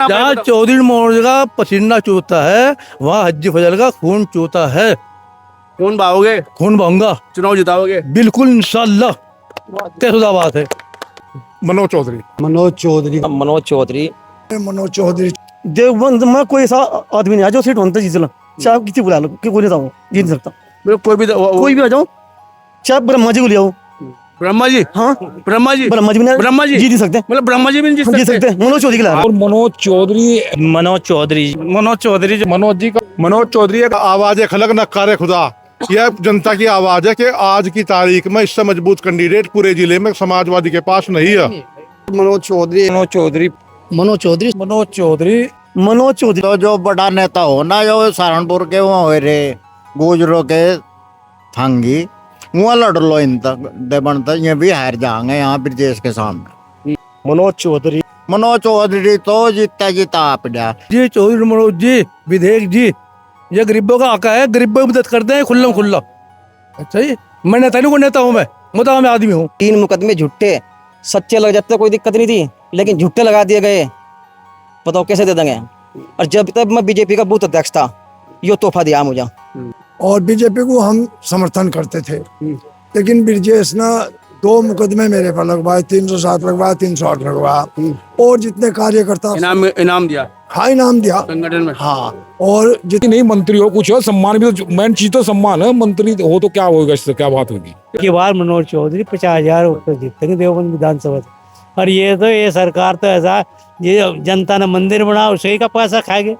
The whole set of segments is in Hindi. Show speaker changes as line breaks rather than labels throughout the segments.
जहाँ चौधरी मोहम्मद का पसीना चूता है वहाँ हज्जी फजल का खून चूता है।
खून बहाओगे,
खून बहूंगा,
चुनाव जिताओगे?
बिल्कुल इंशाल्लाह, तयशुदा बात है।
मनोज चौधरी।
मनोज चौधरी।
मनोज चौधरी।
मनोज चौधरी।
देवबंद में कोई ऐसा आदमी नहीं है जो सीट बनता जीत ला, चाहे आप किसी बुला लो कि कोई नहीं था, जीत नहीं सकता।
कोई
भी आ जाओ, चाहे ब्रह्मा जी को ले आओ।
ब्रह्मा जी?
हाँ,
ब्रह्मा जी
ब्रह्मा जी जीत नहीं सकते।
मतलब ब्रह्मा जी भी नहीं
जीत सकते। मनोज चौधरी के ला
और मनोज चौधरी
मनोज जी का मनोज चौधरी एक आवाज खलक नक्कारे खुदा। यह जनता की आवाज है कि आज की तारीख में इससे मजबूत कैंडिडेट पूरे जिले में समाजवादी के पास नहीं है।
मनोज चौधरी।
मनोज चौधरी।
मनोज चौधरी।
मनोज चौधरी।
मनोज चौधरी
तो जो बड़ा नेता हो ना, जो सहारनपुर के वो हो रे गुजरों के थांगी वहाँ लड़ लो, इन तक दे बनता ये भी हार जाएंगे यहाँ ब्रिजेश के सामने।
मनोज चौधरी।
मनोज चौधरी तो जीता आप
जी चौधरी मनोज जी, विधेयक जी, ये गरीबों का आका है, गरीबों की मदद करते हैं खुल्लम खुल्ला। अच्छा जी, मैं नेता नहीं, को नेता हूँ, मैं मुद्दा मैं आदमी हूँ।
3 मुकदमे झूठे, सच्चे लग जाते कोई दिक्कत नहीं थी, लेकिन झूठे लगा दिए गए, बताओ कैसे दे देंगे। और जब तक मैं बीजेपी का बूथ अध्यक्ष था, यो तोहफा दिया मुझे।
और बीजेपी को हम समर्थन करते थे, लेकिन ब्रिजेश ना 2 मुकदमे मेरे पर लगवाए, 307 लगवाया, 308 लगवाया, और जितने कार्यकर्ता
इनाम दिया।
हाँ, इनाम दिया
संगठन में।
हाँ, और जितने
नहीं मंत्री हो कुछ हो, सम्मान भी तो मेन चीज तो सम्मान है। मंत्री हो तो क्या होगा, इससे क्या बात होगी।
की बार मनोज चौधरी 50,000 रुपये जीतेंगे देवबंद विधानसभा से। और ये सरकार तो ऐसा, ये जनता ने मंदिर बना उसी का पैसा खाएंगे,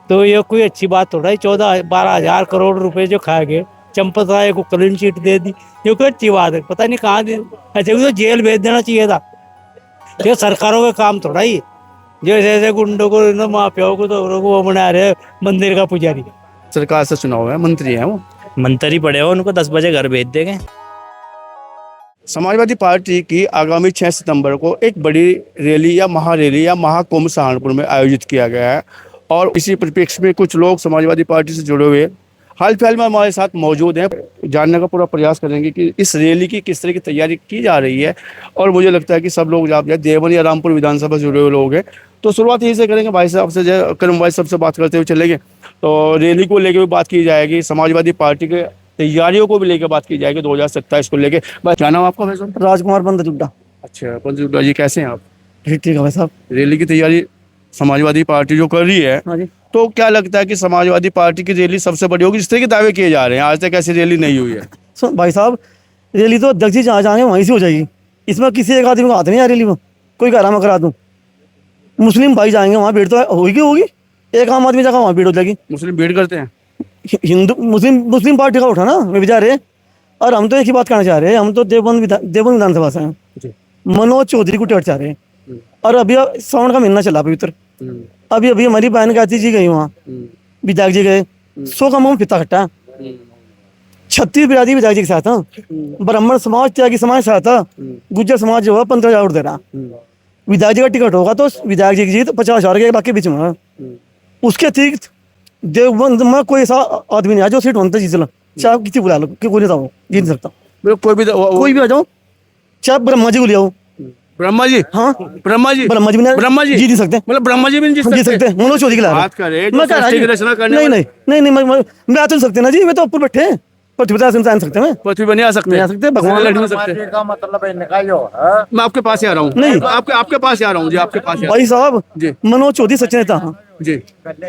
तो ये कोई अच्छी बात थोड़ा है। 14-12 करोड़ रुपए जो खाएंगे, चंपत राय को क्लीन चिट दे दी, ये कोई अच्छी बात है। पता नहीं कहाँ दे, अच्छा तो जेल भेज देना चाहिए था। ये सरकारों का काम थोड़ा ही, जो ऐसे गुंडों को, माफियाओं को तो वो बना रहे मंदिर का पुजारी।
सरकार से चुनाव है, मंत्री है, वो
मंत्री पड़े हो, उनको 10 बजे घर भेज देंगे।
समाजवादी पार्टी की आगामी 6 सितंबर को एक बड़ी रैली या महारैली या महाकुंभ सहारनपुर में आयोजित किया गया है, और इसी परिप्रेक्ष्य में कुछ लोग समाजवादी पार्टी से जुड़े हुए हाल फिलहाल में हमारे साथ मौजूद हैं। जानने का पूरा प्रयास करेंगे कि इस रैली की किस तरह की तैयारी की जा रही है, और मुझे लगता है कि सब लोग आप देवबंद या रामपुर विधानसभा से जुड़े हुए लोग हैं। तो शुरुआत यही से करेंगे, भाई साहब से करम भाई सबसे बात करते हुए चलेंगे। तो रैली को लेकर भी बात की जाएगी, समाजवादी पार्टी के तैयारियों को भी लेकर बात की जाएगी 2027 को लेकर। क्या नाम आपका भाई साहब?
राजकुमार बंदजुड्डा।
अच्छा बंदजुड्डा जी, कैसे हैं आप?
ठीक है भाई साहब।
रैली की तैयारी समाजवादी पार्टी जो कर रही है,
हाँ जी।
तो क्या लगता है कि समाजवादी पार्टी की रैली सबसे बड़ी होगी? जिस तरह के दावे किए जा रहे हैं, आज तक ऐसी रैली नहीं हुई है।
भाई साहब, रैली तो अध्यक्ष जी जहाँ जाएंगे वहीं से हो जाएगी, इसमें किसी एक आदमी को हाथ नहीं आ रैली में, कोई कह रहा मैं करा दूँ। मुस्लिम भाई जाएंगे वहाँ भीड़ तो होगी, एक आम आदमी जाएगा वहाँ भीड़ हो जाएगी।
मुस्लिम भीड़ करते हैं?
हिंदू मुस्लिम पार्टी का उठा ना वे विचार है। और हम तो एक ही बात कहना चाह रहे हैं, हम तो देवबंद विधानसभा से हैं। मनोज चौधरी को टिकट चाह रहे हैं, और अभी सावन का महीना चला पवित्र, अभी हमारी बहन गाती जी गई वहाँ, विधायक जी गए, 100 का मुँह पिता खट्टा, 36 बिरादरी विधायक जी के साथ था, ब्राह्मण समाज त्यागी समाज के साथ था, गुज्जर समाज जो है 15,000 दे रहा। विधायक जी का टिकट होगा तो विधायक जी की जीत 50,000 के बाकी बीच में। उसके अतिरिक्त देवबंद में कोई ऐसा आदमी नहीं है जो सीट बनता जीत ला, चाहे आप किसी बुला लो कि कोई नहीं था, जीत नहीं सकता। कोई भी आ जाओ, चाहे ब्रह्मा जी को ले आओ।
ब्रह्मा जी?
हाँ,
ब्रह्मा जी
जीत नहीं सकते।
मतलब ब्रह्मा जी भी नहीं जीत सकते।
मनोज चौधरी के ला
बात करें
मैं कह रहा नहीं मैं आ तो सकते ना जी, मैं तो ऊपर बैठे हैं, पृथ्वी पर आ सकते हैं,
पृथ्वी पर नहीं आ सकते, भगवान लड़ नहीं सकते
का मतलब इनका जो
मैं आपके पास ही आ रहा हूँ।
नहीं,
आपके पास ही आ रहा हूँ जी, आपके पास
भाई साहब
जी।
मनोज चौधरी सच्चे नेता हाँ
जी,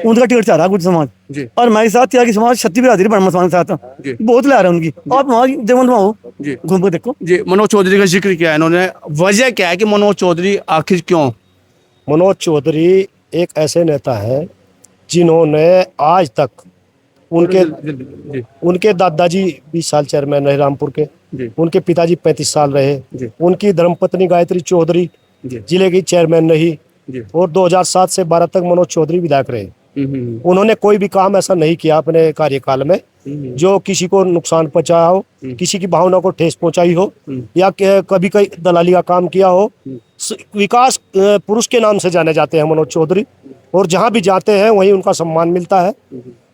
उनका टिकट चाह रहा गुज्जर समाज
जी,
और मेरे साथ त्यागी समाज 36 बिरादरी ब्राह्मण समाज के साथ बहुत ला रहे हैं उनकी। आप वहाँ देवबंद में हो
जी,
घूम के देखो
जी। मनोज चौधरी का जिक्र किया है इन्होंने, वजह क्या है कि मनोज चौधरी आखिर क्यों?
मनोज चौधरी एक ऐसे नेता है जिन्होंने आज तक उनके दादाजी 20 साल चेयरमैन रहे रामपुर के, उनके पिताजी 35 साल रहे, उनकी धर्मपत्नी गायत्री चौधरी जिले की चेयरमैन रही, और 2007 से 12 तक मनोज चौधरी विधायक रहे। उन्होंने कोई भी काम ऐसा नहीं किया अपने कार्यकाल में जो किसी को नुकसान पहुंचाया हो, किसी की भावना को ठेस पहुंचाई हो, या कभी कहीं दलाली का काम किया हो। विकास पुरुष के नाम से जाने जाते हैं मनोज चौधरी, और जहां भी जाते हैं वहीं उनका सम्मान मिलता है।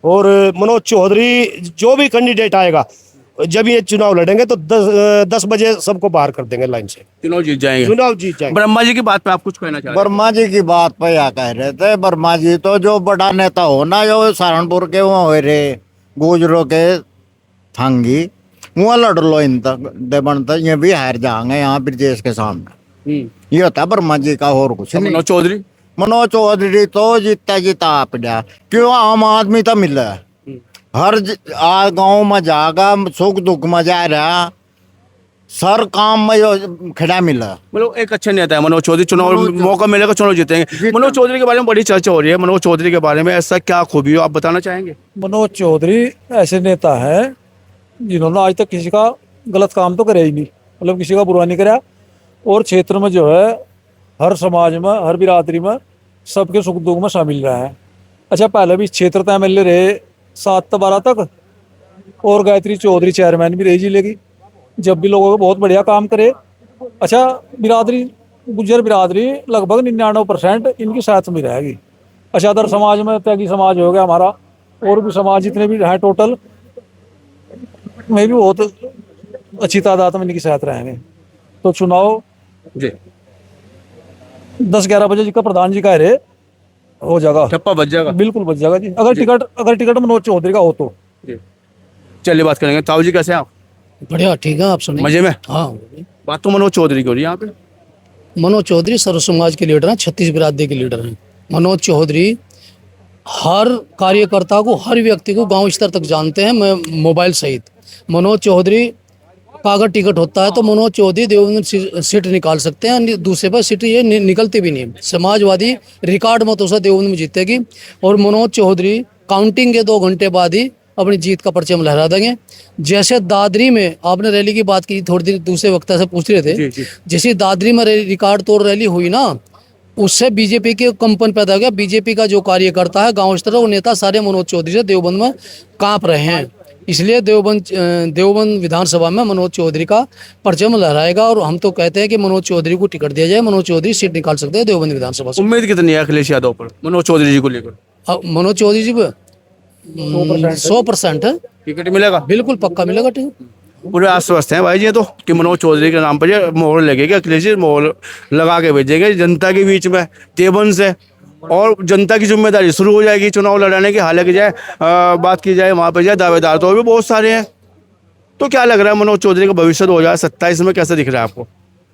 और मनोज चौधरी जो भी कैंडिडेट आएगा जब ये चुनाव लड़ेंगे तो 10 बजे सबको बाहर कर देंगे लाइन से,
चुनाव जीत जाएंगे।
चुनाव जीत जाएंगे।
ब्रह्मा जी की बात पे आप कुछ कहना चाह रहे
वर्मा जी की बात पे क्या कह रहे थे? वर्मा जी तो जो बड़ा नेता हो ना, जो सहारनपुर के वो हो रे गुजरों के थांगी, वहाँ लड़ लो इन तक दे बनता, ये भी हार जाएंगे यहाँ ब्रिजेश के सामने।
हैं?
ये होता है वर्मा जी का, और कुछ नहीं।
मनोज चौधरी
मनोज चौधरी तो जीता आप जा, क्यों आम आदमी तो मिला है हर गांव में जागा, सुख दुख में जा रहा, सर काम में जो खड़ा मिला।
मतलब एक अच्छे नेता है मनोज चौधरी, चुनाव मौका मिलेगा चुनाव जीतेंगे। मनोज चौधरी के बारे में बड़ी चर्चा हो रही है, मनोज चौधरी के बारे में ऐसा क्या खूबी हो आप बताना चाहेंगे?
मनोज चौधरी ऐसे नेता है जिन्होंने आज तक किसी का गलत काम तो करे ही नहीं, मतलब किसी का बुरा नहीं करा, और क्षेत्र में जो है हर समाज में, हर बिरादरी में सबके सुख दुख में शामिल रहा है। अच्छा, पहले भी क्षेत्र तय MLA रहे 7-12 तक, और गायत्री चौधरी चेयरमैन भी रही जिले की, जब भी लोगों को बहुत बढ़िया काम करे। अच्छा, बिरादरी गुज्जर बिरादरी लगभग 99% इनकी साथ में रहेगी। अच्छा, अदर समाज में त्यागी समाज हो गया हमारा, और भी समाज जितने भी हैं टोटल में भी बहुत अच्छी तादाद में इनकी साथ रहेंगे। तो चुनाव
जी
10-11 बजे जी का प्रधान जी का रहे हो जाएगा,
ठप्पा बच जाएगा।
बिल्कुल बच जाएगा जी, अगर टिकट मनोज चौधरी का हो तो।
चलिए बात करेंगे। ताऊ जी कैसे हैं आप?
बढ़िया, ठीक है। आप सुनिए।
मजे में?
हाँ,
बात तो मनोज चौधरी की हो रही है यहाँ पे।
मनोज चौधरी सर्व समाज के लीडर हैं, 36 बिरादरी के लीडर हैं। मनोज चौधरी हर कार्यकर्ता को, हर व्यक्ति को गांव स्तर तक जानते हैं, मैं मोबाइल सहित। मनोज चौधरी का अगर टिकट होता है तो मनोज चौधरी देवबंद सीट निकाल सकते हैं, दूसरे पर सीट ये निकलती भी नहीं। समाजवादी रिकॉर्ड मतों से देवबंद में जीतेगी, और मनोज चौधरी काउंटिंग के 2 घंटे बाद ही अपनी जीत का परचम लहरा देंगे। जैसे दादरी में आपने रैली की बात की, थोड़ी देर दूसरे वक्ता से पूछ रहे थे, जैसे दादरी में रिकॉर्ड तोड़ रैली हुई ना, उससे बीजेपी के कंपन पैदा हो गया। बीजेपी का जो कार्यकर्ता है गांव स्तर और नेता सारे मनोज चौधरी से देवबंद में कांप रहे हैं। इसलिए देवबंद विधानसभा में मनोज चौधरी का परचम लहराएगा, और हम तो कहते हैं कि मनोज चौधरी को टिकट दिया जाए, मनोज चौधरी सीट निकाल सकते हैं देवबंद विधानसभा से।
उम्मीद कितनी है अखिलेश यादव पर मनोज चौधरी जी को लेकर?
मनोज चौधरी जी 100% है,
टिकट मिलेगा?
बिल्कुल पक्का मिलेगा टिकट।
पूरे आश्वस्त हैं भाई जी तो कि मनोज चौधरी के नाम पर ये मोहर लगेगी, अखिलेश जी मोहर लगा के भेजेंगे जनता के बीच में देवबंद से, और जनता की जिम्मेदारी शुरू हो जाएगी चुनाव लड़ाने की। हालांकि जाए बात की जाए वहाँ पर जाए दावेदार तो भी बहुत सारे हैं। तो क्या लग रहा है मनोज चौधरी का भविष्य 2027 में कैसा दिख रहा है आपको?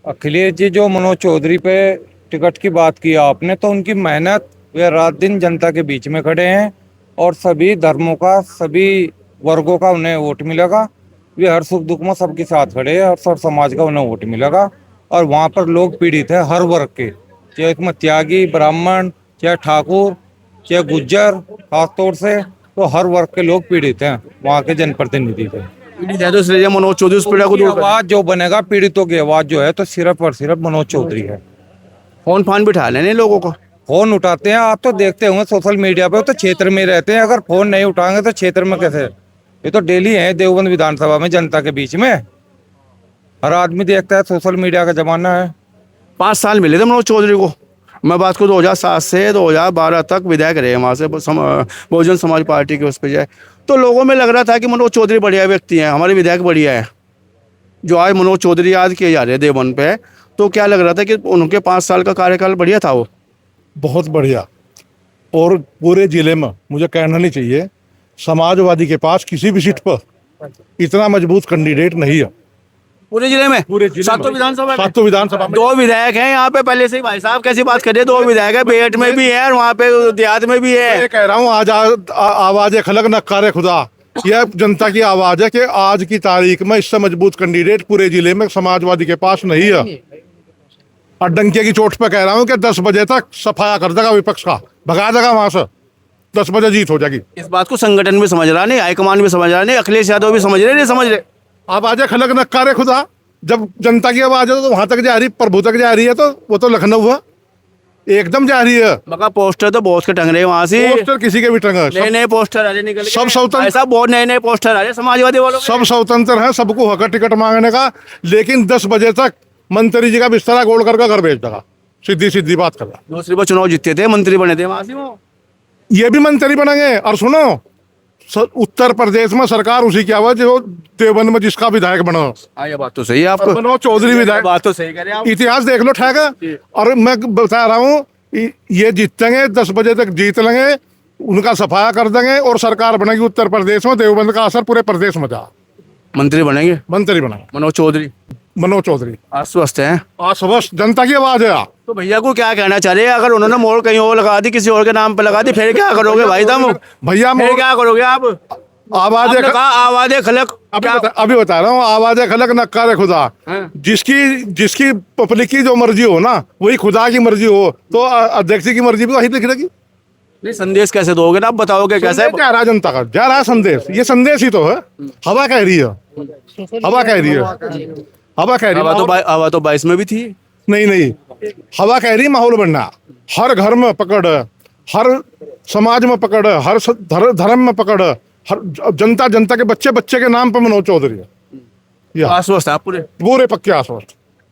अखिलेश जी, जो मनोज चौधरी पे टिकट की बात की आपने, तो उनकी मेहनत, वे रात दिन जनता के बीच में खड़े हैं, और सभी धर्मों का, सभी वर्गों का उन्हें वोट मिलेगा। वे हर सुख दुख में सबके साथ खड़े हैं, और सब समाज का उन्हें वोट मिलेगा। और वहाँ पर लोग पीड़ित है हर वर्ग के, चाहे एक में त्यागी, ब्राह्मण, चाहे ठाकुर, चाहे गुज्जर, खासतौर से तो हर वर्ग के लोग पीड़ित हैं वहाँ के जनप्रतिनिधि थे।
तो इसलिए मनोज चौधरी उस पीड़ा को दूर
आवाज जो बनेगा, पीड़ितों की आवाज जो है, तो सिर्फ और सिर्फ मनोज चौधरी है।
फोन फान बिठा लेने लोगों को,
फोन उठाते हैं। आप तो देखते होंगे सोशल मीडिया पे, तो क्षेत्र में रहते हैं, अगर फोन नहीं उठाएंगे तो क्षेत्र में कैसे? ये तो डेली है देवबंद विधानसभा में जनता के बीच में, हर आदमी देखता है, सोशल मीडिया का जमाना है।
5 साल मिले थे मनोज चौधरी को। मैं बात करूँ 2007 से 2012 तक विधायक रहे वहाँ से, बहुजन समाज पार्टी के उस पर जाए, तो लोगों में लग रहा था कि मनोज चौधरी बढ़िया व्यक्ति हैं, हमारे विधायक बढ़िया है। जो आज मनोज चौधरी याद किए जा रहे हैं देवबंद पे, तो क्या लग रहा था कि उनके 5 साल का कार्यकाल बढ़िया था? वो
बहुत बढ़िया। और पूरे जिले में मुझे कहना नहीं चाहिए, समाजवादी के पास किसी भी सीट पर इतना मजबूत कैंडिडेट नहीं है
पूरे जिले में।
पूरे जिले
सातों विधानसभा में
7 विधानसभा में
2 विधायक हैं यहाँ पे पहले से ही। भाई साहब कैसी बात कर रहे हैं? 2 विधायक है, बेहट में भी है और वहाँ पे देहात में भी है।
मैं कह रहा हूँ आज आवाज खलक नकारे खुदा, यह जनता की आवाज है कि आज की तारीख में इससे मजबूत कैंडिडेट पूरे जिले में समाजवादी के पास नहीं है। और डंके की चोट पे कह रहा हूँ कि 10 बजे तक सफाया कर देगा विपक्ष का, भगा देगा वहां से, 10 बजे जीत हो जाएगी।
इस बात को संगठन भी समझ रहा नहीं, हाईकमान भी समझ रहा नहीं, अखिलेश यादव भी समझ रहे नहीं समझ रहे।
आवाज खलक नकारे खुदा, जब जनता की आवाज है तो वहां तक जा रही, प्रभु तक जा रही है, तो वो तो लखनऊ हुआ एकदम जा रही है।
मगर पोस्टर तो बहुत के टंग रहे हैं वहाँ से,
पोस्टर किसी के भी टंग
नए नए पोस्टर आ रहे निकल के।
सब स्वतंत्र,
ऐसा बहुत नए नए पोस्टर आ रहे समाजवादी वालों के।
सब स्वतंत्र हैं, सबको हक है टिकट मांगने का, लेकिन 10 बजे तक मंत्री जी का बिस्तरा गोल करके घर भेज देगा। सीधी सीधी बात कर रहा।
दूसरी बार चुनाव जीते थे, मंत्री बने थे वहां से वो।
ये भी मंत्री बनेंगे। और सुनो, उत्तर प्रदेश में सरकार उसी की आवाज जो देवबंद में जिसका विधायक बना।
हाँ, ये बात तो सही है आपको।
मनोज चौधरी विधायक,
बात तो सही कह रहे हैं आप।
इतिहास देख लो ठेका। और मैं बता रहा हूँ ये जीतेंगे, 10 बजे तक जीत लेंगे, उनका सफाया कर देंगे और सरकार बनेगी उत्तर प्रदेश में। देवबंद का असर पूरे प्रदेश में जा।
मंत्री बनेंगे,
मंत्री बना
मनोज चौधरी।
मनोज चौधरी
आश्वस्त हैं।
आश्वस्त, जनता की आवाज है आप।
तो भैया को क्या कहना चाह रहे हैं? अगर उन्होंने मोड़ कहीं और लगा दी, किसी और के नाम पे लगा दी, फिर क्या करोगे भाई तुम?
भैया
फिर क्या करोगे आप?
आवाज
आपने कहा आवाज खलक।
अभी बता रहा हूँ, आवाज खलक नक्कार खुदा। जिसकी पब्लिक की जो मर्जी हो ना, वही खुदा की मर्जी हो, तो अध्यक्ष की मर्जी भी वही लिख देगी।
नहीं, संदेश कैसे दोगे ना? आप बताओगे कैसे?
जा रहा जनता का, जा रहा संदेश। ये संदेश ही तो है। हवा कह रही है, हवा कह रही है, हवा कह रही है।
हवा तो 22 में भी थी।
नहीं, हवा कह रही माहौल बनना। हर घर में पकड़, हर समाज में पकड़, हर धर्म में पकड़, हर जनता के बच्चे के नाम पर मनोज चौधरी है।
आश्वस्त आप
पूरे पक्के आश्वस्त।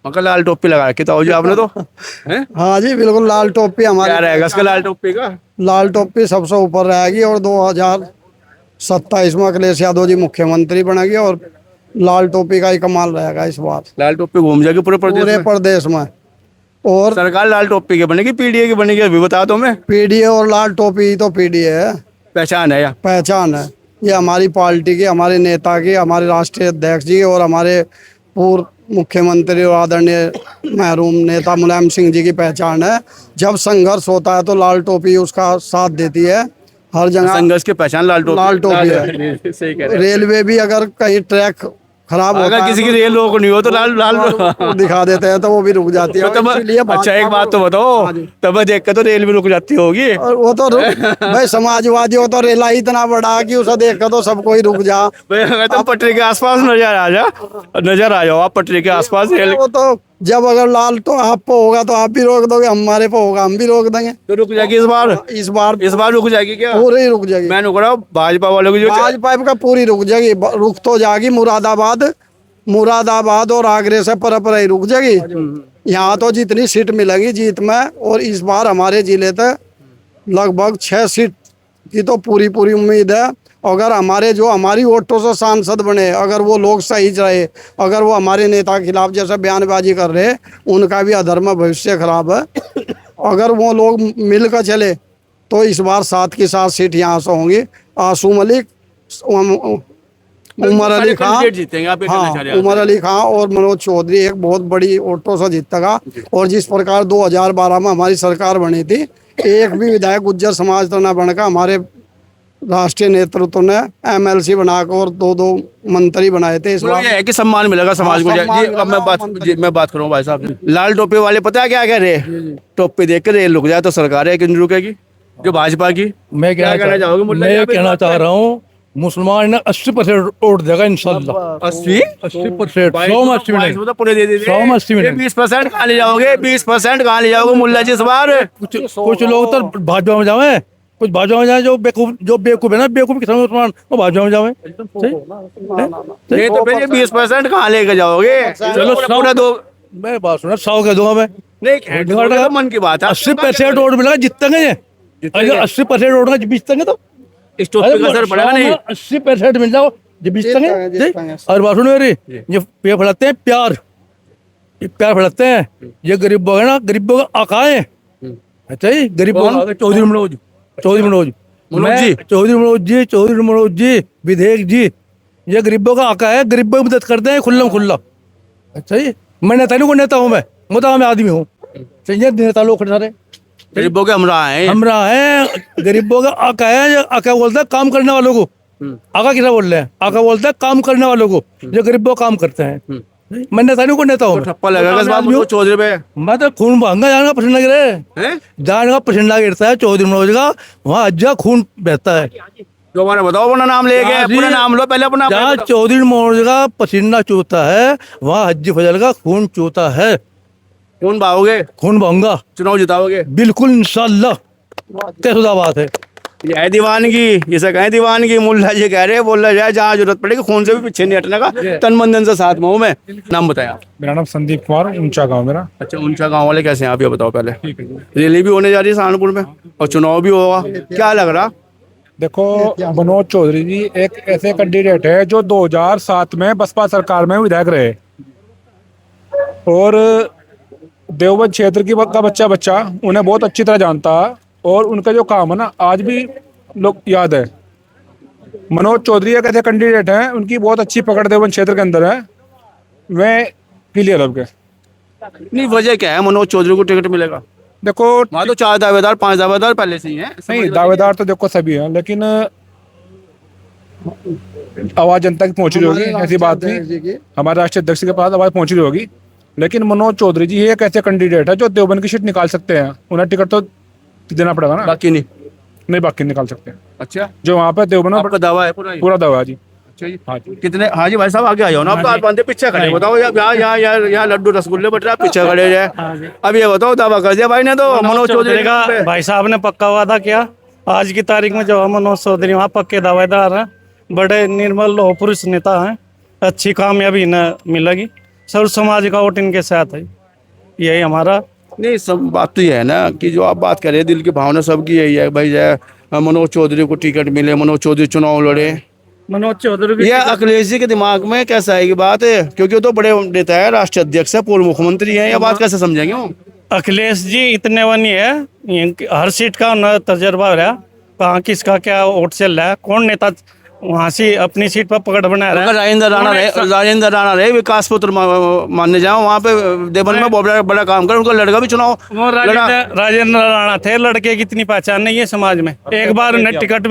मगर लाल टोपी लगा के तो आपने तो
हाँ जी बिल्कुल, लाल टोपी हमारे।
क्या रहेगा इसका लाल टोपी का?
लाल टोपी सबसे ऊपर रहेगी और 2027 में अखिलेश यादव जी मुख्यमंत्री बनेगी और लाल टोपी का ही कमाल रहेगा इस बार।
लाल टोपी घूम जाएगी पूरे
प्रदेश में। और
सरकार लाल टोपी की बनेगी, पीडीए की बनेगी? अभी बता दो मैं।
पीडीए और लाल टोपी तो पीडीए है,
पहचान है या
पहचान है। ये हमारी पार्टी की, हमारे नेता की, हमारे राष्ट्रीय अध्यक्ष जी और हमारे पूर्व मुख्यमंत्री और आदरणीय महरूम नेता मुलायम सिंह जी की पहचान है। जब संघर्ष होता है तो लाल टोपी उसका साथ देती है। हर जगह
संघर्ष की पहचान लाल टोपी
है।
सही कह रहे हैं।
रेलवे भी अगर कहीं ट्रैक खराब होता
अगर किसी की रेल रोक नहीं हो तो लाल
दिखा देते हैं तो वो भी रुक जाती है।
अच्छा एक बात तो बताओ, तब देख कर तो रेल भी रुक जाती होगी।
और वो तो भाई समाजवादी हो तो रेला ही इतना बड़ा कि उसे देख कर तो सबको ही रुक जा।
अगर तुम पटरी के आसपास नजर आ जाओ, आप पटरी के आसपास रेल,
वो तो जब अगर लाल तो आप पे होगा तो आप भी रोक दोगे, हमारे पे होगा हम भी रोक देंगे।
तो रुक जाएगी इस बार रुक जाएगी क्या?
पूरी रुक जाएगी।
मैं रुक रहा हूँ भाजपा वालों की, जो
भाजपा का पूरी रुक जाएगी। रुक तो जाएगी मुरादाबाद और आगरे से पर ही रुक जाएगी। यहाँ तो जितनी सीट मिलेगी जीत में, और इस बार हमारे जिले तक लगभग 6 सीट की तो पूरी उम्मीद है। अगर हमारी वोटों से सांसद बने, अगर वो लोग सही रहे, अगर वो हमारे नेता के खिलाफ जैसे बयानबाजी कर रहे, उनका भी अधर्म भविष्य खराब है। अगर वो लोग मिलकर चले तो इस बार 7 की 7 सीट यहाँ से होंगी। आसू मलिक, उमर अली खान, उमर अली खान और मनोज चौधरी एक बहुत बड़ी वोटों से जीतेगा। और जिस प्रकार 2012 में हमारी सरकार बनी थी, एक भी विधायक गुज्जर समाज तो न बनकर हमारे राष्ट्रीय नेतृत्व ने एमएलसी बनाकर और 2 मंत्री बनाए थे। इस बार
ये है कि सम्मान मिलेगा समाज को। अब मैं बात करूँ भाई साहब, लाल टोपी वाले पता है क्या कह रहे हैं? टोपी देख के रेल रुक जाए तो सरकार है कि नहीं रुकेगी, जो भाजपा की।
मैं कहना चाहूँगा, मैं कहना चाह रहा हूँ, मुसलमान ने 80% वोट देगा इंशाल्लाह। 80%, 100
पूरे दे दीजिए। 20% कहाँ ले जाओगे? 20% कहाँ ले जाओगे मुल्ला जी इस बार?
कुछ लोग तो भाजपा में जाए, कुछ भाजपा में जाए, जो बेवकूफ है ना, बेवकूफ किसान मुसलमान वो भाजपा में जाए।
नहीं तो फिर 20% कहाँ लेके जाओगे? चलो पूरा दो।
मैं बात सुना, 100 कह दूंगा मैं।
नहीं, मन की बात है।
80% वोट मिलेगा, जीतेंगे ये। अगर 80% वोट का जीतेंगे तो
इस टॉपिक का असर पड़ेगा नहीं।
80% मिल जाओ जब जीतेंगे। और बात सुनो मेरी, ये पेड़ फैलाते हैं प्यार फैलाते हैं। ये गरीबों है ना, गरीबों का आका है। अच्छा ही गरीबों चौधरी मनोज जी विधेयक जी, ये गरीबों का आका है। गरीबों की मदद करते हैं खुल्ला। अच्छा जी, मैं नेता नहीं, को नेता हूँ मैं आदमी हूँ। चाहिए नेता लोग खड़े सारे
गरीबों के हमरा है, गरीबों का आका है। आका बोलता है काम करने वालों को। आका किसा बोल रहे हैं? आका बोलता है काम करने वालों को, जो गरीबों काम करते हैं। मैं नेता नहीं, को नेता हूँ। ठप्पा लगेगा इस बात में चौधरी पे।
मैं तो खून बहंगा, जाने का पसीना गिरे, जाने का पसीना गिरता है चौधरी मनोज का, वहाँ अज्जा खून बहता है।
जो मैंने बताओ अपना नाम लेके, अपना नाम लो पहले अपना।
जहाँ चौधरी मनोज का पसीना चूता है, वहाँ हज्जी फजल का खून चूता है।
खून बहाओगे? खून
बहूंगा।
चुनाव जिताओगे?
बिल्कुल इंशाल्लाह। तयशुदा बात है।
ये है दीवानगी, इसे कहें दीवानगी। मुल्ला जी कह रहे हैं, बोला जाए जहाँ जरूरत पड़ेगी खून से भी पीछे नहीं हटने का, तन मन धन से साथ में हूँ मैं। नाम बताया?
मेरा नाम संदीप कुमार, ऊंचा गांव मेरा।
अच्छा, ऊंचा गांव वाले कैसे हैं आप ये बताओ पहले? रैली भी होने जा रही है सहारनपुर में और चुनाव भी होगा, क्या लग रहा?
देखो मनोज चौधरी जी एक ऐसे कैंडिडेट है जो 2007 में बसपा सरकार में विधायक रहे और देवबंद क्षेत्र की का बच्चा उन्हें बहुत अच्छी तरह जानता है और उनका जो काम है ना आज भी लोग याद है। मनोज चौधरी एक ऐसे कैंडिडेट हैं, उनकी बहुत अच्छी पकड़ देवबंद क्षेत्र के अंदर है, वे क्लियर अब के।
नहीं, वजह क्या है मनोज चौधरी को टिकट मिलेगा?
देखो
वहाँ तो 4 दावेदार 5 दावेदार पहले से ही हैं।
नहीं, दावेदार तो देखो सभी हैं, लेकिन आवाज जनता की पहुंच रही होगी, ऐसी बात नहीं। हमारे राष्ट्रीय अध्यक्ष के पास आवाज पहुंच रही होगी, लेकिन मनोज चौधरी जी एक ऐसे कैंडिडेट है जो देवबंद की सीट निकाल सकते हैं। उन्हें टिकट तो देना पड़ेगा ना,
बाकी नहीं
बाकी निकाल सकते हैं।
अच्छा,
जो वहाँ पे देवबंद
आपका दावा है
पूरा दावा है जी।
अच्छा जी, हाँ जी। कितने? हाँ जी भाई साहब आगे आ जाओ ना, आप तो हाथ बांधे पीछे खड़े, बताओ यहाँ लड्डू रसगुल्ले बट रहा, पीछे खड़े रहे। अब ये बताओ, दावा कर दिया भाई ने तो मनोज चौधरी का।
भाई साहब ने पक्का वादा किया, आज की तारीख में जो मनोज चौधरी वहाँ पक्के दावेदार हैं, बड़े निर्मल लोह पुरुष नेता हैं, अच्छी कामयाबी इन्हें मिलेगी, सर्व समाज का वोट इनके साथ है, यही हमारा।
नहीं, सब बात तो ये है ना कि जो आप बात कर रहे हैं, दिल की भावना सबकी यही है भाई, जय मनोज चौधरी को टिकट मिले, मनोज चौधरी चुनाव लड़े।
मनोज चौधरी
ये अखिलेश जी के दिमाग में कैसा है की बात है? क्योंकि वो तो बड़े नेता है, राष्ट्रीय अध्यक्ष है, पूर्व मुख्यमंत्री है, ये बात कैसे समझेंगे वो?
अखिलेश जी इतने वनी है, हर सीट का उन्हें तजर्बा रहा, कहाँ किसका क्या वोट चल रहा है, कौन नेता वहाँ से अपनी सीट पर पकड़ बना रहा है।
राजेंद्र राणा रहे विकास पुत्र मानने जाओ, वहाँ पे देवबंद में बहुत बड़ा काम कर, उनका लड़का भी चुनाव
राजेंद्र राणा थे, लड़के की इतनी पहचान नहीं है समाज में। एक बार उन्हें टिकट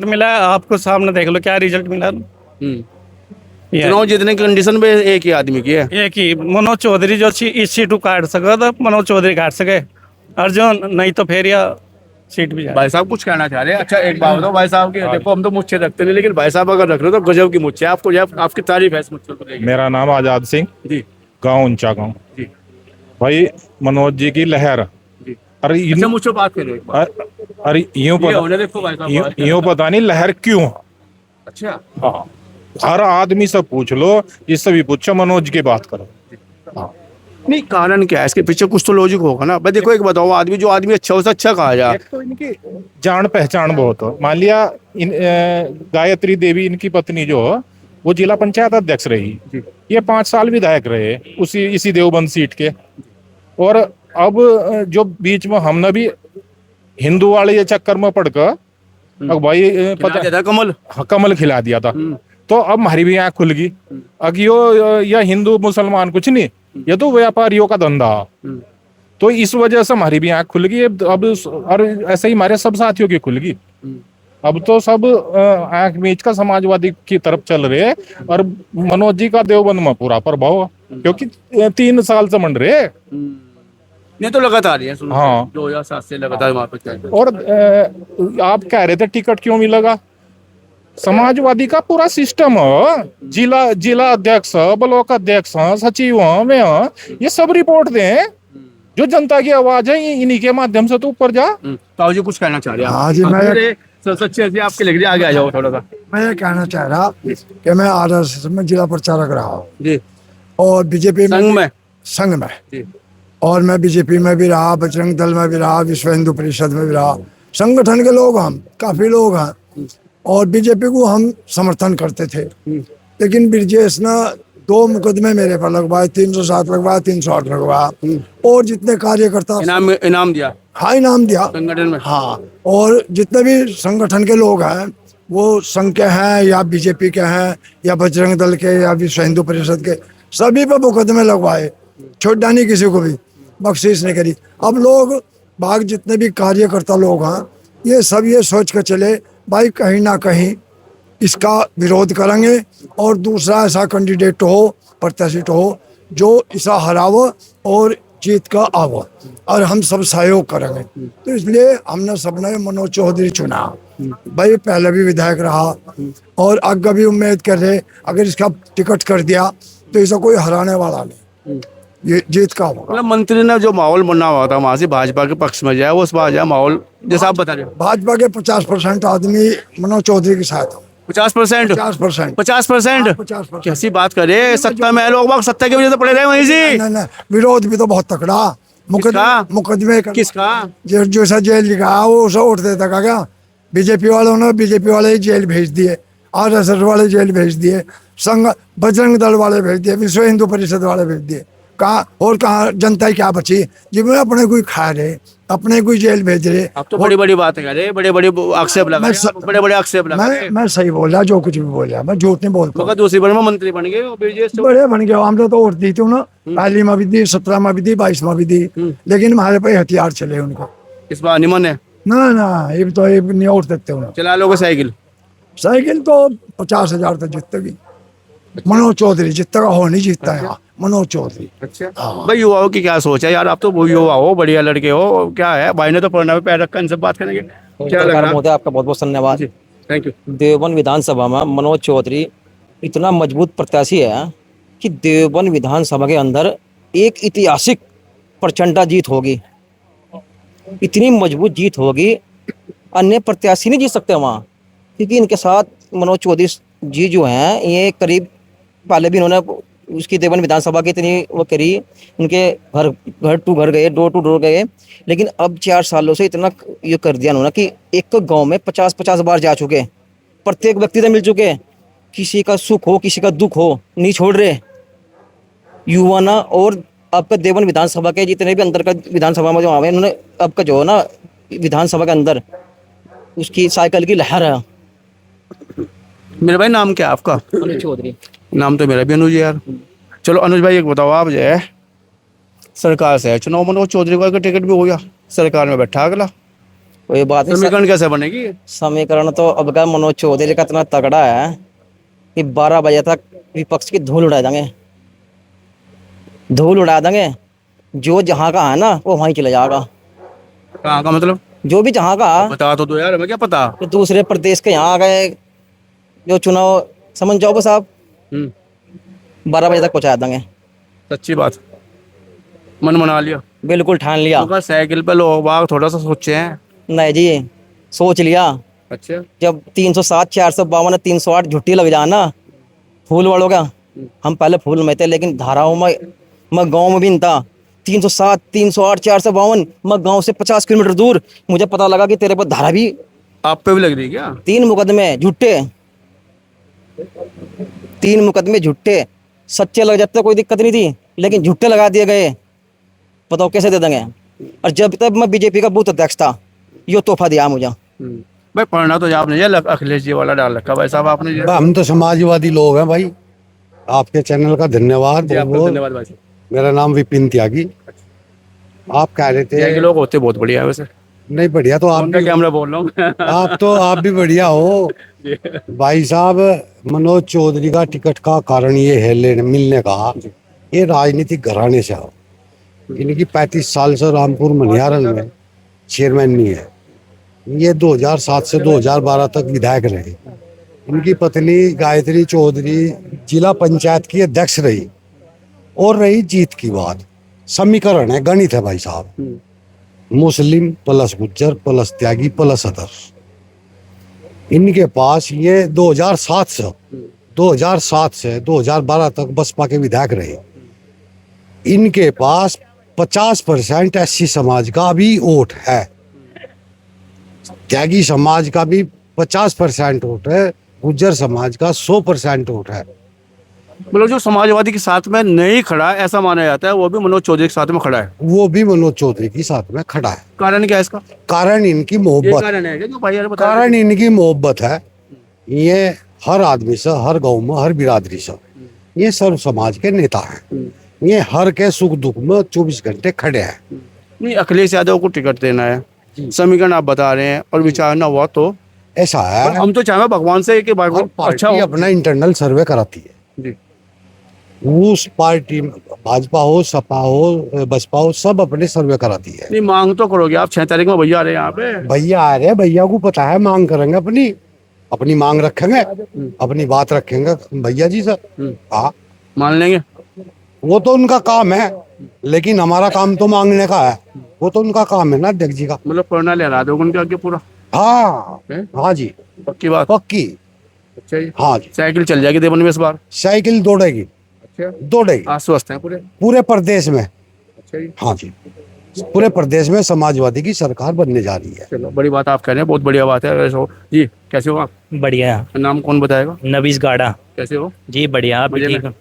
मिला, आपको सामने देख लो क्या रिजल्ट मिला।
चुनाव जीतने की कंडीशन पे एक ही आदमी की है,
एक ही मनोज चौधरी जो इस सीट को काट सके तो मनोज चौधरी काट सके, और जो नहीं तो फिर या सीट भी जाए।
भाई साहब कुछ कहना चाह रहे हैं? अच्छा एक बात बताओ भाई साहब की, देखो हम तो मुझसे रखते नहीं, लेकिन भाई साहब अगर रख रहे हो तो गजब की मुझसे, आपको आपकी तारीफ है इस मुझसे को लेकर।
मेरा नाम आजाद सिंह
जी,
गाँव ऊंचा गाँव
जी।
भाई मनोज जी की लहर, अरे
अच्छा मुझसे बात करें,
अरे यूं पता नहीं लहर क्यों।
अच्छा
हाँ, हर आदमी से पूछ लो, जिससे भी पूछो मनोज की बात करो। हाँ,
नहीं, कारण क्या है इसके पीछे? कुछ तो लॉजिक होगा ना भाई। देखो एक बताओ, आदमी जो आदमी अच्छा हो उससे अच्छा कहा जाए।
तो इनकी जान पहचान बहुत हो। मान लिया गायत्री देवी इनकी पत्नी जो वो जिला पंचायत अध्यक्ष रही, ये 5 साल विधायक रहे इसी देवबंद सीट के। और अब जो बीच में हमने भी हिंदू वाले ये चक्कर में पड़कर अब भाई पता कमल खिला दिया था, तो अब हमारी भी आँख खुल गई। अब या हिंदू मुसलमान कुछ नहीं, ये तो व्यापारियों का धंधा, तो इस वजह से हमारी भी आँख खुल गई अब। और ऐसे ही हमारे सब साथियों की खुल गई। अब तो सब आँख मीच का समाजवादी की तरफ चल रहे हैं, और मनोज जी का देवबंद में पूरा प्रभाव, क्योंकि 3 साल से मंड रहे।
नहीं तो लगातार है,
हाँ
2007 से लगातार वहाँ पे।
और आप कह रहे थे टिकट क्यों मिलेगा? समाजवादी का पूरा सिस्टम हो, जिला अध्यक्ष, ब्लॉक अध्यक्ष, सचिव में ये सब रिपोर्ट दें, जो जनता की आवाज है इन्हीं के माध्यम से तो ऊपर जा।
ताऊ जी कुछ कहना चाह रहे हैं?
हाँ जी, मैं
सच्ची आपके लग रही है, आगे आ जाओ थोड़ा सा।
मैं ये कहना चाह रहा कि मैं RSS में जिला प्रचारक रहा हूँ
जी,
और बीजेपी संघ में
जी,
और मैं बीजेपी में भी रहा, बजरंग दल में भी रहा, विश्व हिंदू परिषद में भी रहा। संगठन के लोग हम काफी लोग हैं और बीजेपी को हम समर्थन करते थे, लेकिन ब्रजेश ने 2 मुकदमे मेरे पर लगवाए, 307 लगवाया, 308 लगवाया, और जितने कार्यकर्ता
इनाम दिया।
हाँ, इनाम दिया
संगठन में।
हाँ, और जितने भी संगठन के लोग हैं, वो संघ के हैं या बीजेपी के हैं या बजरंग दल के या विश्व हिंदू परिषद के, सभी पे मुकदमे लगवाए, छोड़ा नहीं किसी को भी, बख्शीश नहीं करी। अब लोग बाग जितने भी कार्यकर्ता लोग हैं, ये सब ये सोच कर चले भाई कहीं ना कहीं इसका विरोध करेंगे और दूसरा ऐसा कैंडिडेट हो, प्रत्याशी हो जो इसा हराव और जीत का आवो, और हम सब सहयोग करेंगे। तो इसलिए हमने सबने मनोज चौधरी चुना। भाई पहले भी विधायक रहा और आगे भी उम्मीद कर रहे, अगर इसका टिकट कर दिया तो इसे कोई हराने वाला नहीं, ये जीत का होगा।
मतलब मंत्री ने जो माहौल बना हुआ था वहाँ से भाजपा के पक्ष में जाए, वो उस बार जाए माहौल जैसा आप बता रहे हो।
भाजपा के 50% आदमी मनोज चौधरी के साथ।
50%? 50%? कैसी बात करे, सत्ता में लोग बाग सत्ता की वजह से पड़े रहे वहीं से।
नहीं, विरोध भी तो बहुत तकड़ा, मुकदमे
किसका?
जैसा जेल लिखा वो उसे उठ देता क्या, बीजेपी वालों ने बीजेपी वाले ही जेल भेज दिए, आरएसएस वाले जेल भेज दिए, संघ बजरंग दल वाले भेज दिए, विश्व हिंदू परिषद वाले भेज दिए। कहाँ और कहाँ जनता क्या बची जिसमें अपने कोई खा रहे, अपने कोई जेल भेज रहे।
आप तो बड़ी बड़ी बातें कर रहे, बड़े बड़े आक्षेप लगा रहे, बड़े बड़े आक्षेप लगा रहे।
मैं सही बोल रहा, जो कुछ भी बोल रहा, मैं झूठ नहीं बोलता।
मगर दूसरी बार में मंत्री बन गए वो BJP से।
बड़े बन गए हमने तो वोट दी थी ना, पहली में भी दी, 17 में भी दी, 22 में भी दी, लेकिन हमारे पे हथियार चले उनको।
इस बार निमन है,
ना ना ये तो ये नहीं वोट देते उन्हें।
चला लोगे साइकिल।
साइकिल तो 50,000 तक जीतेगी। मनोज चौधरी जितना हो नहीं जीतता है यहाँ, मनोज चौधरी।
अच्छा भाई, युवाओं की क्या सोच है यार? आप तो वो युवा हो, बढ़िया लड़के हो, क्या है भाई ने तो पढ़ना में पैर रखा, इनसे बात करेंगे। क्या लग रहा है?
महोदय आपका बहुत बहुत धन्यवाद।
Thank you.
देवबंद विधानसभा में मनोज चौधरी इतना मजबूत प्रत्याशी है कि देवबंद विधानसभा के अंदर एक ऐतिहासिक प्रचंड जीत होगी, इतनी मजबूत जीत होगी, अन्य प्रत्याशी नहीं जीत सकते वहाँ, क्योंकि इनके साथ मनोज चौधरी जी जो हैं ये करीब पहले भी इन्होंने उसकी देवबंद विधानसभा की इतनी वो करी, उनके घर टू घर गए, डोर टू डोर गए, लेकिन अब 4 सालों से इतना ये कर दिया उन्होंने कि एक गांव में 50-50 बार जा चुके, प्रत्येक व्यक्ति से मिल चुके, किसी का सुख हो किसी का दुख हो नहीं छोड़ रहे। युवा ना और आपका देवबंद विधानसभा के जितने भी अंदर का विधानसभा में जो आवे उन्होंने आपका जो है ना विधानसभा के अंदर उसकी साइकिल की लहर है।
मेरे भाई नाम क्या है आपका?
मनोज चौधरी।
नाम तो मेरा भी अनुज है यार। चलो अनुज भाई एक बताओ, आप जो है सरकार से है चुनाव, मनोज चौधरी का टिकट भी हो गया, सरकार में बैठा अगला,
कोई बात नहीं,
समीकरण कैसे बनेगी?
समीकरण तो अब का मनोज चौधरी का इतना तगड़ा है कि 12 बजे तक विपक्ष की धूल उड़ा देंगे, धूल उड़ा देंगे। जो जहाँ का है ना वो वहीं चले जाएगा।
कहाँ का मतलब?
जो भी जहाँ का
बता तो दो यार, हमें क्या पता।
तो दूसरे प्रदेश के यहाँ आ गए जो चुनाव समझ जाओ साहब, 12 बजे तक पहुँचा देंगे।
सच्ची बात, मन मना लिया,
बिल्कुल ठान लिया।
तो साइकिल पे लोग बाग थोड़ा सा सोचे हैं।
नहीं जी, सोच लिया।
अच्छा,
जब 307, 452, 308 झुट्टी लग जाए ना फूल वालों का, हम पहले फूल में थे लेकिन धाराओं में मैं गांव में भी नहीं था। 307, 308, 452 मैं गांव से 50 किलोमीटर दूर, मुझे पता लगा कि तेरे पर धारा भी
आप पे भी लग रही है क्या?
3 मुकदमे झूठे, 3 मुकदमे झूठे। सच्चे लग जाते कोई दिक्कत नहीं थी, लेकिन झूठे लगा दिए गए, बताओ कैसे दे देंगे। और जब तक मैं बीजेपी का बूथ अध्यक्ष था यो तोहफा दिया मुझे।
भाई पढ़ना तो आपने ये अखिलेश जी वाला डाल रखा भाई साहब आपने।
हम तो समाजवादी लोग हैं भाई। आपके चैनल का धन्यवाद।
धन्यवाद भाई।
मेरा नाम विपिन त्यागी। आप कह रहे थे
लोग होते बहुत बढ़िया है वैसे।
नहीं बढ़िया तो आप
कैमरा बोल रहा हूँ।
आप भी बढ़िया हो भाई साहब। मनोज चौधरी का टिकट का कारण ये है लेने मिलने का, ये राजनीतिक घराने से हो। इनकी 35 साल से रामपुर मनिहारल में चेयरमैन नहीं है। ये 2007 से 2012 तक विधायक रहे। इनकी पत्नी गायत्री चौधरी जिला पंचायत की अध्यक्ष रही और रही जीत की बात। समीकरण है, गणित है भाई साहब। मुस्लिम प्लस गुज्जर प्लस त्यागी प्लस अदर। इनके पास ये 2007 से 2012 तक बसपा के विधायक रहे। इनके पास 50% SC समाज का भी वोट है, त्यागी समाज का भी 50% वोट है, गुज्जर समाज का 100% वोट है।
मतलब जो समाजवादी के साथ में नहीं खड़ा है ऐसा माना जाता है, वो भी मनोज चौधरी के साथ में खड़ा है।
वो भी मनोज चौधरी के साथ में खड़ा है।
कारण क्या है इसका?
कारण इनकी मोहब्बत। कारण इनकी मोहब्बत है। ये हर आदमी से, हर गांव में, हर बिरादरी से, ये सर्व समाज के नेता हैं। ये हर के सुख दुख में 24 घंटे खड़े हैं।
नहीं, अखिलेश यादव को टिकट देना है, समीकरण आप बता रहे हैं और विचार ना हुआ तो
ऐसा है।
हम तो चाहेंगे भगवान से कि
अच्छा अपना इंटरनल सर्वे कराती है
जी।
उस पार्टी भाजपा हो, सपा हो, बसपा हो, सब अपने सर्वे कराती है।
नहीं मांग तो करोगे आप। 6 तारीख में भैया आ रहे हैं यहाँ पे।
भैया आ रहे हैं, भैया को पता है मांग करेंगे, अपनी मांग रखेंगे, अपनी बात रखेंगे भैया जी से। हाँ
मान लेंगे,
वो तो उनका काम है, लेकिन हमारा काम तो मांगने का है। वो तो उनका काम है ना अध्यक्ष जी का।
मतलब पढ़ना लहरा दोगे उनके आगे पूरा?
हाँ हाँ जी,
पक्की बात।
पक्की।
अच्छा जी।
हाँ जी,
साइकिल चल जाएगी देवन में इस बार?
साइकिल दौड़ेगी।
अच्छा,
दौड़ेगी
आश्वस्त है पूरे
प्रदेश में।
अच्छा जी।
हाँ जी, पूरे प्रदेश में समाजवादी की सरकार बनने जा रही है।
चलो बड़ी बात आप कह रहे हैं, बहुत बढ़िया बात है। वैसे हो जी, कैसे हो आप?
बढ़िया।
नाम कौन बताएगा?
नबीस गाड़ा।
कैसे हो?
जी बढ़िया, आप
मजे में?
ठीक हो?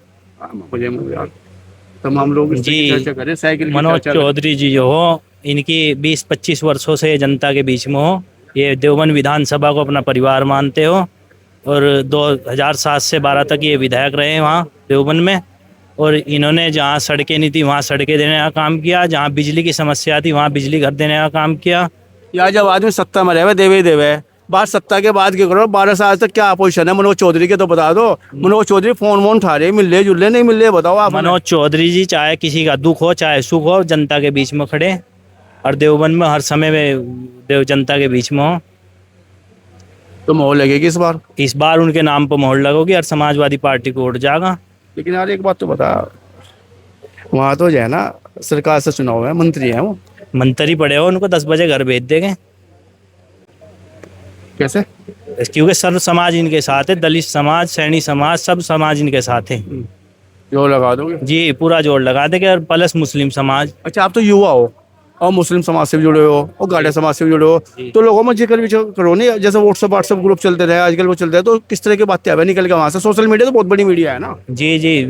हाँ, मजे में यार। तमाम लोग इस पे
जी,
चर्चा करें, साइकिल की
मनोज
चर्चा करें।
चौधरी जी जो हो, इनकी 20-25 वर्षों से जनता के बीच में हो, ये देवबंद विधानसभा को अपना परिवार मानते हो और 2007 से 12 तक ये विधायक रहे वहाँ देवबंद में। और इन्होंने जहाँ सड़कें नहीं थी वहाँ सड़कें देने का काम किया, जहाँ बिजली की समस्या थी वहाँ बिजली घर देने का काम किया।
यार जब आदमी सत्ता में रहे देवे देवे, बात सत्ता के बाद क्या करो? 12 साल तक क्या अपोजिशन है मनोज चौधरी के, तो बता दो। मनोज चौधरी फोन वोन उठा रहे, मिल रहे जुल रहे, नहीं मिल रहे, बताओ आप।
मनोज चौधरी जी चाहे किसी का दुख हो चाहे सुख हो, जनता के बीच में खड़े और देवबंद में हर समय में जनता के बीच में हो।
तो मोहर लगेगी इस बार
उनके नाम पर मोहर लगोगी और समाजवादी पार्टी को वोट जाएगा।
लेकिन यार एक बात तो बता, वहाँ तो जो है ना सरकार से चुनाव है, मंत्री है वो।
मंत्री पड़े हो, उनको 10 बजे घर भेज देंगे।
कैसे?
क्योंकि सर्व समाज इनके साथ है, दलित समाज, सैनी समाज, सब समाज इनके साथ है।
जोर लगा दोगे?
जी पूरा जोर लगा देंगे और प्लस मुस्लिम समाज।
अच्छा, आप तो युवा हो और मुस्लिम समाज से भी जुड़े हो और गाड़िया समाज से भी जुड़े हो, तो लोगों में जिक्र भी करो नहीं। जैसे व्हाट्सएप ग्रुप चलते रहे आजकल, वो चलते हैं, तो किस तरह की बातें आवे निकल के वहाँ से? सोशल मीडिया तो बहुत बड़ी मीडिया है ना।
जी जी,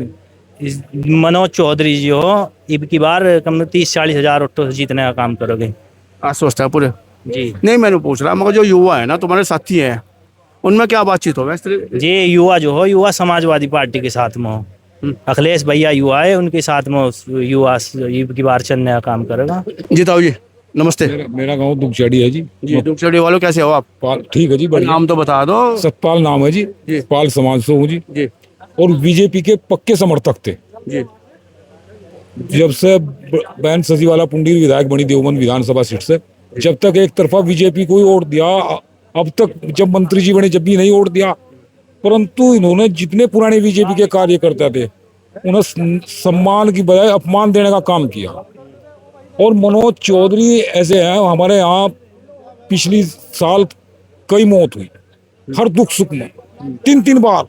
मनोज चौधरी जी हो, अब की बार कम 30-40 हजार वोटों से जीतने का काम करोगे।
आज सोचता है पूरे?
जी
नहीं, मैंने पूछ रहा मगर जो युवा है ना तुम्हारे साथी हैं, उनमें क्या बातचीत होगा इस तरह?
जी युवा जो हो, युवा समाजवादी पार्टी के साथ में हो। अखिलेश भैया युवा है, उनके साथ में युवा की बार चलने का काम करेगा।
जी ताऊ जी नमस्ते।
मेरा गांव दुखचड़ी है जी।
जी दुखचड़ी वालों, कैसे हो आप?
ठीक है जी, बढ़िया।
नाम तो बता दो।
सतपाल नाम है जी, पाल समाज से हूँ जी।
जी।
और बीजेपी के पक्के समर्थक थे
जी।
जब से बहन सजीवाला पुंडीर विधायक बनी देवबंद विधानसभा सीट से, जब तक एक तरफा बीजेपी को ही वोट दिया, अब तक जब मंत्री जी बने जब भी नहीं वोट दिया। परंतु इन्होंने जितने पुराने बीजेपी के कार्यकर्ता थे उन्हें सम्मान की बजाय अपमान देने का काम किया। और मनोज चौधरी ऐसे हैं, हमारे यहाँ पिछली साल कई मौत हुई हर दुख सुख में 3-3 बार।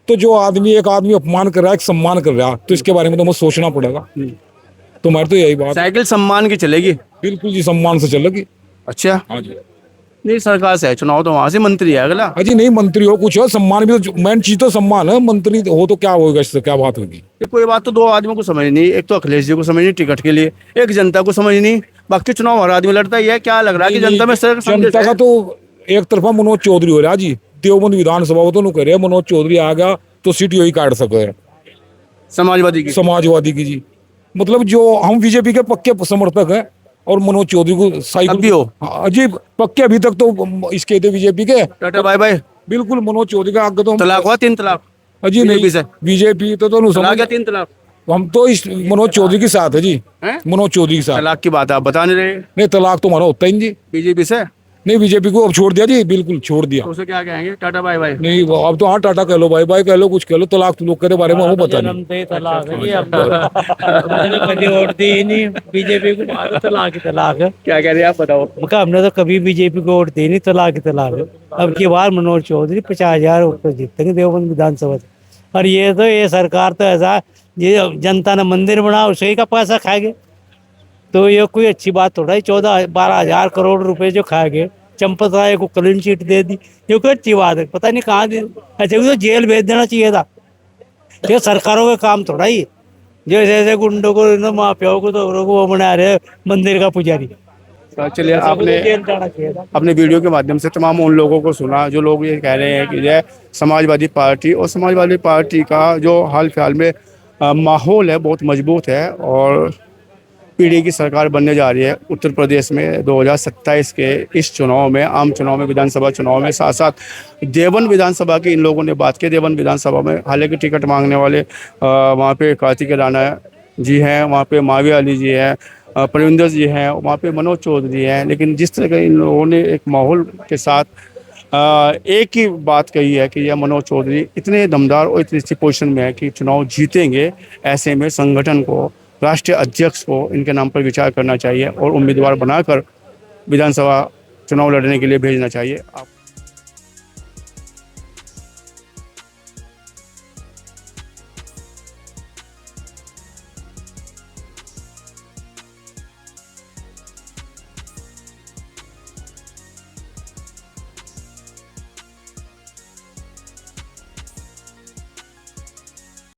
तो जो आदमी एक आदमी अपमान कर रहा है, एक सम्मान कर रहा है, तो इसके बारे में तो मुझे सोचना पड़ेगा। तो मैं तो यही बात,
साइकिल सम्मान की चलेगी?
बिल्कुल जी, सम्मान से चलेगी।
अच्छा
हाँ जी।
नहीं, सरकार से है चुनाव, तो वहाँ से मंत्री है अगला।
अजी नहीं, मंत्री हो कुछ हो, सम्मान भी तो मेन चीज तो सम्मान है। मंत्री हो तो क्या होगा, इससे क्या बात होगी?
कोई बात तो दो आदमियों को समझ नहीं, एक तो अखिलेश जी को समझ नहीं टिकट के लिए, एक जनता को समझ नहीं। बाकी चुनाव हर आदमी लड़ता ही है। क्या लग रहा है कि जनता में
जनता का तो एक तरफा मनोज चौधरी हो रहा जी। देवबंद विधानसभा तो कह रहे मनोज चौधरी आ गया तो सीट यही काट सके समाजवादी की जी। मतलब जो हम बीजेपी के पक्के समर्थक हैं और मनोज चौधरी को साइकिल
भी हो
जी पक्के, अभी तक तो इसके थे बीजेपी के।
Tata bye bye.
बिल्कुल मनोज चौधरी का आगे तो
तलाक हुआ 3 तलाक?
अजी नहीं, बीजेपी तो
तलाक या 3 तलाक?
हम तो इस मनोज चौधरी के साथ है जी। मनोज चौधरी के साथ।
तलाक की बात आप बता नहीं रहे?
नहीं, तलाक तो हमारा होता ही नहीं जी।
बीजेपी से
नहीं, बीजेपी को अब छोड़ दिया जी, बिल्कुल छोड़ दिया।
तो उसे क्या कहेंगे? Tata bye bye?
नहीं, अब तो हाँ टाटा कह लो, बाय बाय कह लो, कुछ कह लो, तलाक तो लोग के बारे में हमें पता नहीं।
बीजेपी को तलाक
क्या कह रहे हैं आप, बताओ।
हमने तो कभी बीजेपी को वोट दी नहीं, तलाक। अब की बार मनोज चौधरी 50,000 वोट जीतेंगे देवबंद विधानसभा से। और ये सरकार तो ऐसा, ये जनता ने मंदिर बना उसी का पैसा खाएंगे, तो ये कोई अच्छी बात थोड़ा ही। 14-12 हजार करोड़ रुपए जो खाएंगे, चंपत राय को क्लीन चिट दे दी, ये कोई अच्छी बात है? पता नहीं कहाँ दी। अच्छा तो जेल भेज देना चाहिए था। ये सरकारों का काम थोड़ा ही, जो ऐसे गुंडों को माफियाओं को तो वो बना रहे मंदिर का पुजारी।
चलिए, आपने अपने वीडियो के माध्यम से तमाम उन लोगों को सुना जो लोग ये कह रहे हैं कि यह समाजवादी पार्टी और समाजवादी पार्टी का जो हाल फिलहाल में माहौल है बहुत मजबूत है और पीढ़ी की सरकार बनने जा रही है उत्तर प्रदेश में 2027 के इस चुनाव में, आम चुनाव में, विधानसभा चुनाव में। साथ साथ देवबंद विधानसभा की इन लोगों ने बात की। देवबंद विधानसभा में हालांकि टिकट मांगने वाले वहाँ पे कार्तिक राणा जी हैं, वहाँ पे माविया अली जी हैं, परविंदर जी हैं, वहाँ पे मनोज चौधरी हैं। लेकिन जिस तरह का इन लोगों ने एक माहौल के साथ एक ही बात कही है कि यह मनोज चौधरी इतने दमदार और इतनी अच्छी पोजीशन में है कि चुनाव जीतेंगे। ऐसे में संगठन को, राष्ट्रीय अध्यक्ष को इनके नाम पर विचार करना चाहिए और उम्मीदवार बनाकर विधानसभा चुनाव लड़ने के लिए भेजना चाहिए। आप